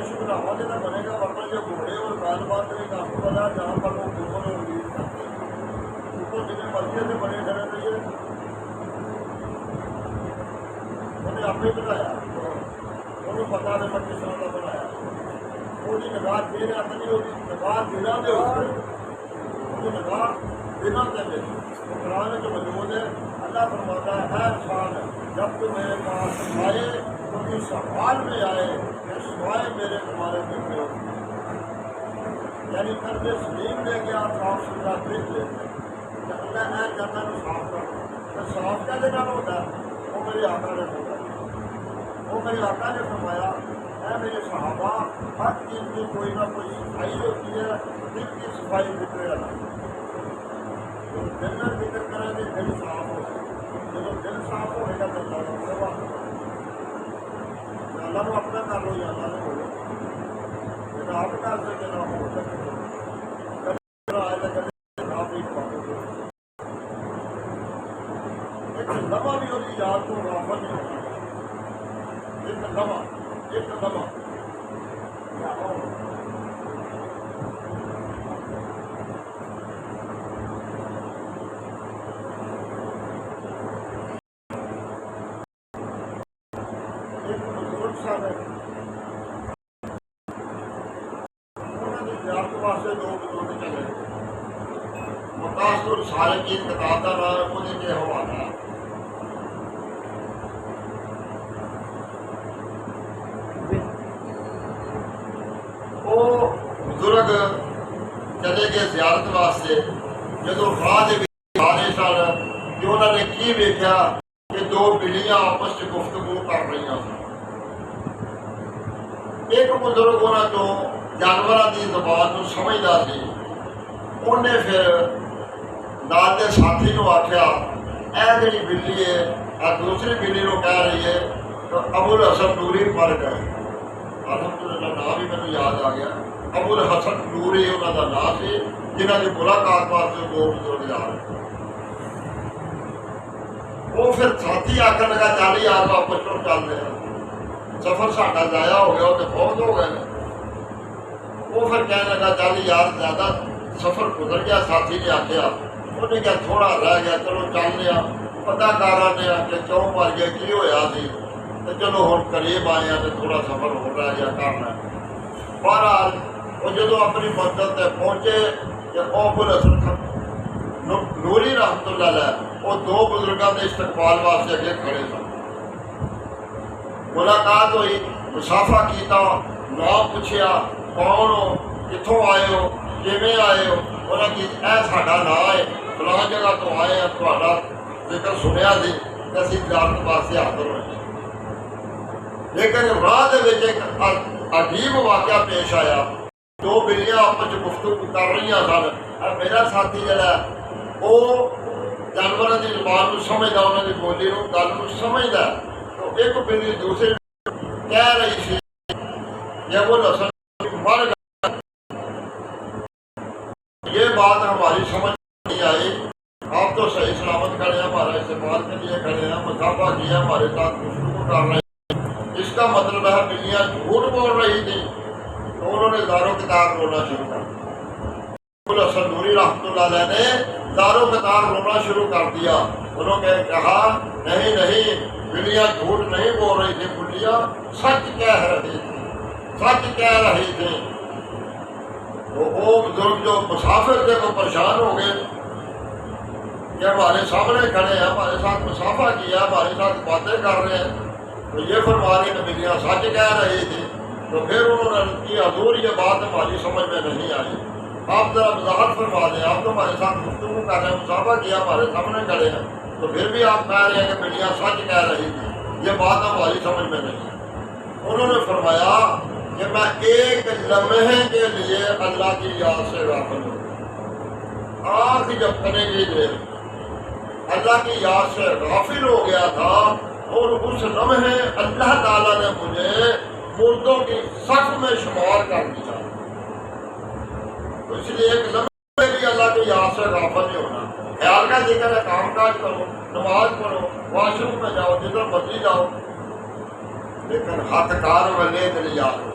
فرش بناواں تو بنے گا، ورنہ جو گھوڑے اور گال بات نہیں کام والا جہاں پر وہ گھومن اور ریڑھ کرتے اوپر جتنے مرضی سے بنے کھڑے رہیے، انہیں آپ ہی بنایا، انہوں پتا نہیں میں کس طرح کا بنایا، وہ نگاہ میرے ہاتھ نہیں ہوگی، نگاہ دلوں کے ہوتے، وہ نگاہ دلوں کے میں قرآن جو موجود ہے۔ اللہ فرماتا ہے اے انسان جب تو میرے پاس آئے تو اس حال میں آئے کہ سوائے میرے تمہارے دل میں ہوتی، یعنی قلب سلیم لے گیا، صاف ستھرا دل لے گیا، اللہ اے جانا کو صاف کر، تو صاف کیا دینا ہوتا ہے؟ وہ میرے آقا نے فرمایا، وہ میرے آقا نے فرمایا اے میرے صحابہ، ہر چیز کی کوئی نہ کوئی صفائی ہوتی ہے، دل کی صفائی فکر اللہ، دل میں فکر کریں گے دل صاف ہو، جب دل صاف ہوئے گا تو اللہ کا سوا اللہ کو اپنا کر لو یا اللہ نے بولو جب آپ کر سکے نہ ہو سکے آئے گا کبھی آپ ہی پاؤ گے، ایک لمحہ بھی ہوتی یاد کو غافل نہیں ہوتا، ایک لمحہ واسطے دو بزرگ چلے مقاصد سارے کی کتاب کا نام وہ کے حوالہ وہ بزرگ چلے گئے زیارت واسطے، جدو راہ سارے سن کہ انہوں نے کی ویکیا کہ دو بلیاں آپس میں گفتگو کر رہی سن، ایک بزرگ انہوں کو جانوروں کی زبان کو سمجھتا سی، انہیں پھر نال کے ساتھی کو آخیا اے جی بلی ہے اور دوسری بلی کو کہہ رہی ہے تو ابو الحسن نوری مر گئے، الحمدللہ نام بھی میرے یاد آ گیا، ابو الحسن نوری انہوں کا نام سی، جنہوں کی ملاقات واسطے دو بزرگ جا رہے، وہ پھر ساتھی آخر لگا چل یار واپس تو چلتے ہیں، سفر ساڈا ضائع ہو گیا، وہ تو بہت ہو گئے، وہ پھر کہنے لگا چل یار زیادہ سفر گزر گیا، ساتھی نے آخیا، انہیں کیا تھوڑا رہ گیا چلو چلنے پتا کر آنے کہ کیوں مر گیا کی ہوا سی، تو چلو ہوں قریب آئے ہیں تو تھوڑا سفر ہو رہا گیا کرنا، بہرحال وہ جدو اپنی منزل تک پہنچے کہ ابو الحسن نوری رحمت اللہ علیہ وہ دو بزرگوں کے استقبال واسطے اگے کھڑے سن، ملاقات ہوئی، مسافہ کیتا، نام پوچھیا کون ہو، کتوں آئے ہو، کیویں آئے ہو، انہوں نے اے ساڈا نام ہے فلاں جگہ تو آئے ہیں، تہاڈا ذکر سنیا سی کہ اسی زیارت واسطے حاضر ہوئے، لیکن راہ دے وچ ایک عجیب واقعہ پیش آیا، دو بلیاں آپس میں گفتگو کر رہی سن، اور میرا ساتھی جڑا وہ جانوروں کی زبان کو سمجھتا، انہوں کی بولی کو گل کو سمجھتا، تو ایک بلی دوسری کہہ رہی سی کہ وہ لسن مر گیا، یہ بات ہماری سمجھ نہیں آئی، آپ تو صحیح سلامت کھڑے ہیں، ہمارا استعمال کے لیے کھڑے ہیں، مسافہ کیا ہمارے ساتھ گفتگو کر رہے ہیں، اس کا مطلب ہے بلیاں جھوٹ بول رہی تھی، تو انہوں نے دارو کتار رونا شروع کر دیا، ابو الحسن نوری رحمۃ اللہ علیہ نے دارو کتار رونا شروع کر دیا، انہوں نے کہا نہیں نہیں بلیاں جھوٹ نہیں بول رہی تھی، بلیاں سچ کہہ رہی تھی، سچ کہہ رہی تھی، وہ بزرگ جو مسافر تھے وہ پریشان ہو گئے کہ ہمارے سامنے کھڑے ہیں، ہمارے ساتھ مسافہ کیا، ہمارے ساتھ باتیں کر رہے ہیں، تو یہ فرما رہی کہ بلیاں سچ کہہ رہی تھی، تو پھر انہوں نے کی حضور یہ بات ہماری سمجھ میں نہیں آئی، آپ ذرا وضاحت فرما دیں، آپ تو ہمارے ساتھ گفتگو کر رہے ہیں، مسافہ کیا، ہمارے سامنے کھڑے ہیں، تو پھر بھی آپ کہہ رہے ہیں کہ بلیاں سچ کہہ رہی تھی، یہ بات ہماری سمجھ میں نہیں آئی۔ انہوں نے فرمایا کہ میں ایک لمحے کے لیے اللہ کی یاد سے غافل ہوں، آنکھ جب کرنے کی دیر اللہ کی یاد سے غافل ہو گیا تھا، اور اس لمحے اللہ تعالیٰ نے مجھے مردوں کی صف میں شمار کر دیا، تو اس لیے ایک لمحے بھی اللہ کی یاد سے غافل نہیں ہونا، خیال کا ذکر ہے، کام کاج کرو، نماز پڑھو، واش روم میں جاؤ، جدھر مرضی جاؤ، لیکن ہاتھ کار والے دل یاد ہو،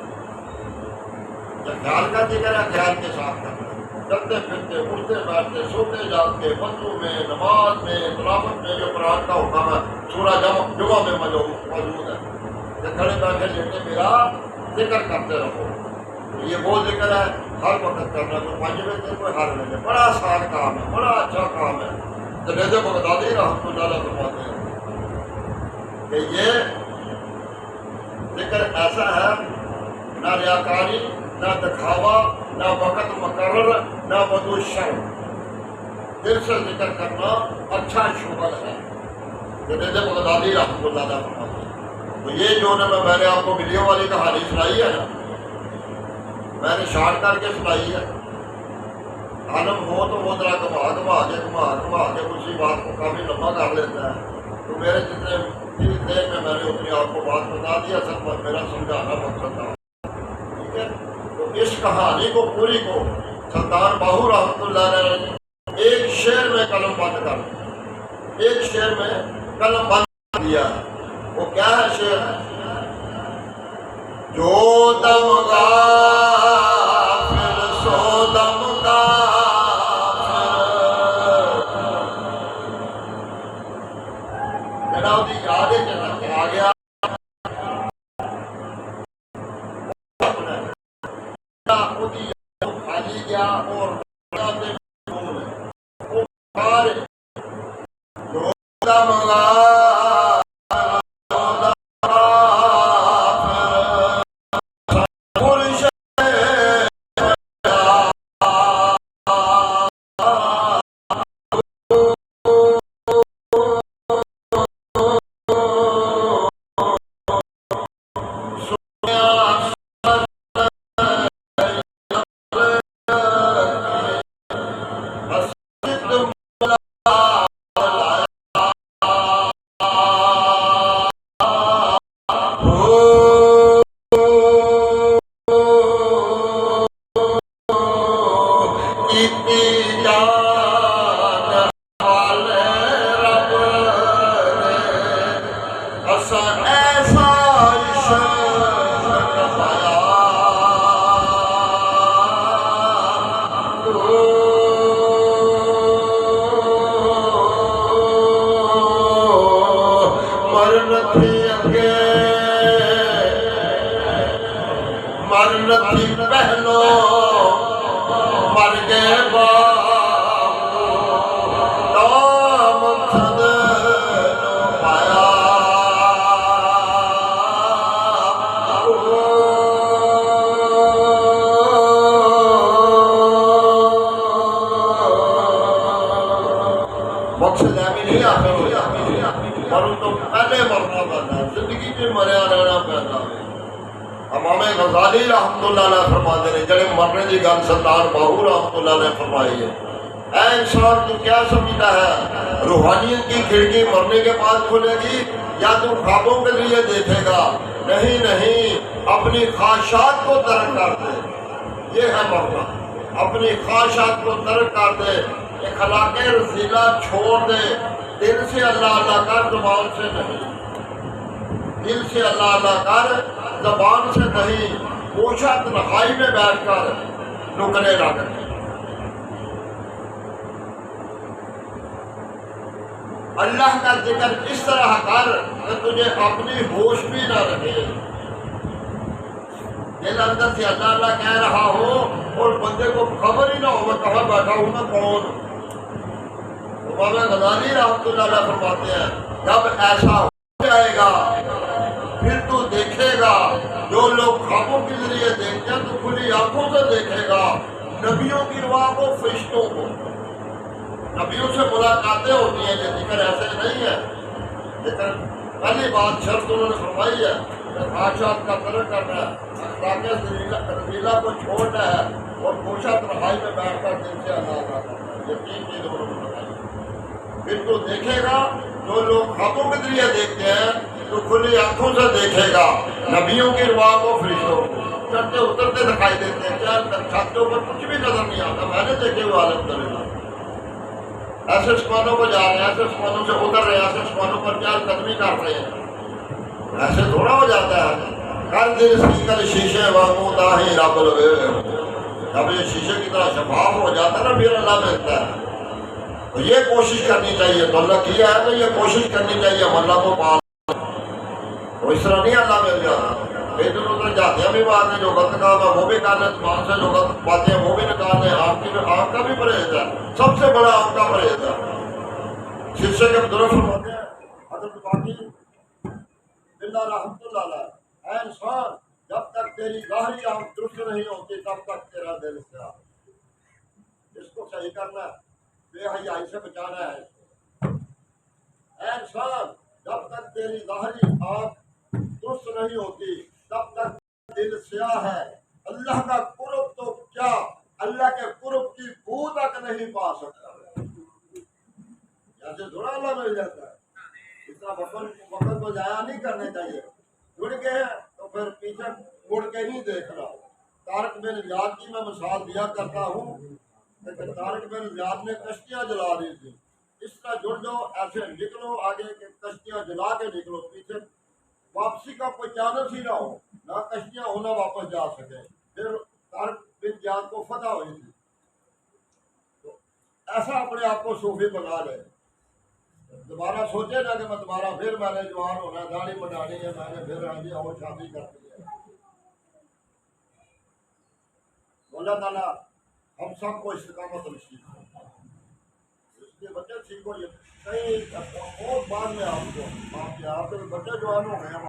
جب خیال کا ذکر ہے خیال کے ساتھ کرنا، چلتے پھرتے اٹھتے بیٹھتے سوتے جاگتے وضو میں نماز میں تلاوت میں جو قرآن کا حکم ہے سورہ جمعہ میں موجود ہے کہ کھڑے بیٹھے لیٹے میرا ذکر کرتے رہو. یہ وہ ذکر ہے ہر وقت کرنا، کوئی 5 بجے کوئی ہر بجے، بڑا آسان کام ہے، بڑا اچھا کام ہے. جنید بغدادی رحمۃ اللہ علیہ فرماتے ہیں کہ یہ ذکر ایسا ہے نہ ریاکاری نہ دکھاوا نہ وقت مقرر نہ بدو شرم، دل سے ذکر کرنا اچھا شغل ہے. جنید بغدادی رحمۃ اللہ علیہ فرماتے ہیں. تو یہ جو میں نے آپ کو ویڈیو والی کہانی سنائی ہے نا، میں نے شارٹ کر کے سنائی ہے. عالم ہو تو وہ ذرا گھما کے اسی بات کو کافی لمبا کر لیتا ہے. تو میرے جتنے دیر میں نے اتنی آپ کو بات بتا دیا، سب پر میرا سمجھانا مقصد تھا. ٹھیک ہے، تو اس کہانی کو پوری کو سلطان باہو رحمۃ اللہ نے ایک شعر میں قلم بند کر دیا، ایک شعر میں قلم بند کر دیا. وہ کیا ہے شعر؟ جو دم غافل سو دم یاد آ گیا خالی گیا اور پہلو مر گئے مقصد ہے بھی نہیں مروں تو پہلے مرنا پڑتا ہے، زندگی میں مریا رہنا پڑتا ہے. امام غزالی رحمۃ اللہ علیہ فرماتے ہیں جڑے مرنے کی گل سلطان باہو رحمۃ اللہ نے فرمائی ہے، اے انسان تو کیا سمجھتا ہے روحانیت کی کھڑکی مرنے کے بعد کھلے گی یا تو خوابوں کے لیے دیکھے گا؟ نہیں نہیں، اپنی خواہشات کو ترک کر دے. یہ ہے مرنا، اپنی خواہشات کو ترک کر دے، اخلاق رذیلہ چھوڑ دے. دل سے اللہ اللہ کر، زبان سے نہیں. دل سے اللہ اللہ کر، زبان سے نہیں. کوشا تنہائی میں بیٹھ کر نکلے رکھ. اللہ کا ذکر اس طرح کر کہ تجھے اپنی ہوش بھی نہ رہے. دل اندر سے اللہ اللہ کہہ رہا ہو اور بندے کو خبر ہی نہ ہو میں کہاں بیٹھا ہوں، میں کون. امام غزالی رحمۃ اللہ علیہ فرماتے ہیں جب ایسا ہو جائے گا پھر تو دیکھے گا جو لوگ خوابوں کے ذریعے دیکھتے ہیں تو کھلی آنکھوں سے دیکھے گا نبیوں کی رواں کو، فرشتوں کو. نبیوں سے ملاقاتیں ہوتی ہیں. یہ ذکر ایسے نہیں ہے. لیکن پہلی بات شرط انہوں نے فرمائی ہے کہ خواہشات کا ترک کرنا ہے، اخلاق رذیلہ کو چھوڑنا ہے اور کوشا تنہائی میں بیٹھ کر دل سے اللہ کرنا ہے. یہ 3 چیزیں انہوں نے بتائی. پھر تو دیکھے گا جو لوگ خوابوں کے ذریعے دیکھتے ہیں تو کھلی آنکھوں سے دیکھے گا نبیوں کی رواں کو، فرشتوں کو. چڑھتے اترتے دکھائی دیتے ہیں، کیا چھتوں پر کچھ بھی نظر نہیں آتا. میں نے دیکھے ہوئے الحمدللہ ایسے سمانوں کو جا رہے ہیں، ایسے سمانوں سے اتر رہے ہیں، ایسے سمانوں پر چال قدمی کر رہے ہیں. ایسے تھوڑا ہو جاتا ہے. کر دل سیکل شیشے وانگو داہی رب لگے. جب یہ شیشے کی طرح شفاف ہو جاتا ہے نا پھر اللہ ملتا ہے. تو یہ کوشش کرنی چاہیے. تو اللہ کیا ہے تو یہ کوشش کرنی چاہیے ہم اللہ کو پال. تو اس طرح نہیں اللہ مل جاتا. ادھر ادھر جاتے ہیں بھی بات ہے. جو غلط کام ہے وہ بھی کرنے, زبان سے جو غلط باتیں ہیں وہ بھی نکالنے. آپ کا بھی پرہیز ہے. سب سے بڑا آپ کا پرہیز ہے. شیشے کے درست ہوتے ہیں حضرت باقی بلّہ رحمۃ اللہ علیہ. اے انسان جب تک تیری ظاہری آنکھ درست نہیں ہوتی تب تک تیرا دل سیاہ. اس کو صحیح کرنا ہے, بے حیائی سے بچانا ہے. اے انسان جب تک تیری ظاہری آنکھ درست نہیں ہوتی تب تک دل سیاہ ہے. اللہ کا قرب تو کیا, اللہ کے قرب کی بو تک نہیں پا سکتا. ایسے تھوڑا اللہ مل جاتا ہے. اس طرح وقت کو ضائع نہیں کرنے چاہیے. جڑ گئے ہیں تو پھر پیچھے مڑ کے نہیں دیکھنا. طارق بن زیاد کی میں مثال دیا کرتا ہوں کہ طارق بن زیاد نے کشتیاں جلا دی تھی. اس طرح جڑ جاؤ, ایسے نکلو آگے کہ کشتیاں جلا کے نکلو. پیچھے واپسی کا کوئی چانس ہی نہ ہو, نہ کشتیاں ہونا واپس جا سکے. پھر طارق بن زیاد کو فتح ہوئی تھی. تو ایسا اپنے آپ کو صوفی بنا لے. دوبارہ سوچے نا کہ میں دوبارہ پھر میں نے جوان ہونا ہے, داڑھی بڑھانی ہے, میں نے پھر آگے اور شادی کرنی ہے. اللہ تعالیٰ ہم سب کو استقامت نصیب کرے. اس کے بچے سیکھو. یہ کئی بہت بعد میں آپ کو آپ کے بچے جوان ہو گئے.